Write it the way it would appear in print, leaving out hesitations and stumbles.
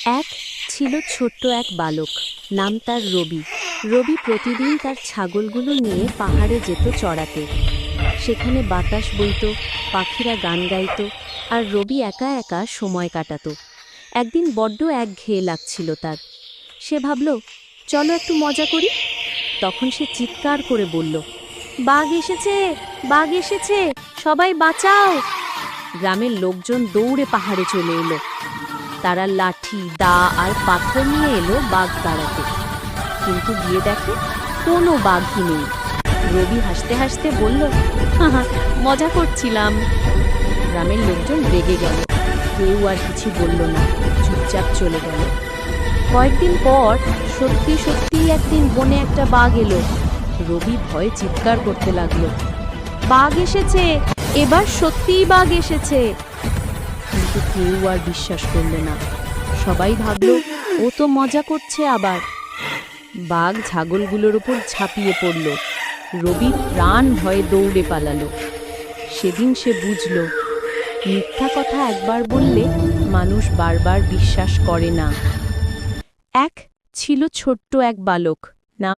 এক ছিল ছোট্ট এক বালক, নাম তার রবি। রবি প্রতিদিন তার ছাগলগুলো নিয়ে পাহাড়ে যেত চড়াতে। সেখানে বাতাস বইত, পাখিরা গান গাইত, আর রবি একা একা সময় কাটাত। একদিন বড্ড একঘেয়ে লাগছিল তার। সে ভাবল, চলো একটু মজা করি। তখন সে চিৎকার করে বলল, বাঘ এসেছে, বাঘ এসেছে, সবাই বাঁচাও। গ্রামের লোকজন দৌড়ে পাহাড়ে চলে এলো। তারা লাঠি, দা আর পাথর নিয়ে এলো বাঘ তাড়াতে। কিন্তু গিয়ে দেখে কোনো বাঘই নেই। রবি হাসতে হাসতে বলল, হাহা, মজা করছিলাম। গ্রামের লোকজন রেগে গেল। কেউ আর কিছু বলল না, চুপচাপ চলে গেল। কয়েকদিন পর সত্যি সত্যি একদিন বনে একটা বাঘ এলো। রবি ভয়ে চিৎকার করতে লাগলো, বাঘ এসেছে, এবার সত্যিই বাঘ এসেছে। কিন্তু কেউ আর বিশ্বাস করল না। সবাই ভাবল, ও তো মজা করছে আবার। বাঘ ছাগলগুলোর উপর ঝাঁপিয়ে পড়ল। রবি প্রাণ ভয়ে দৌড়ে পালালো। সেদিন সে বুঝল, মিথ্যা কথা একবার বললে মানুষ বারবার বিশ্বাস করে না। এক ছিল ছোট্ট এক বালক,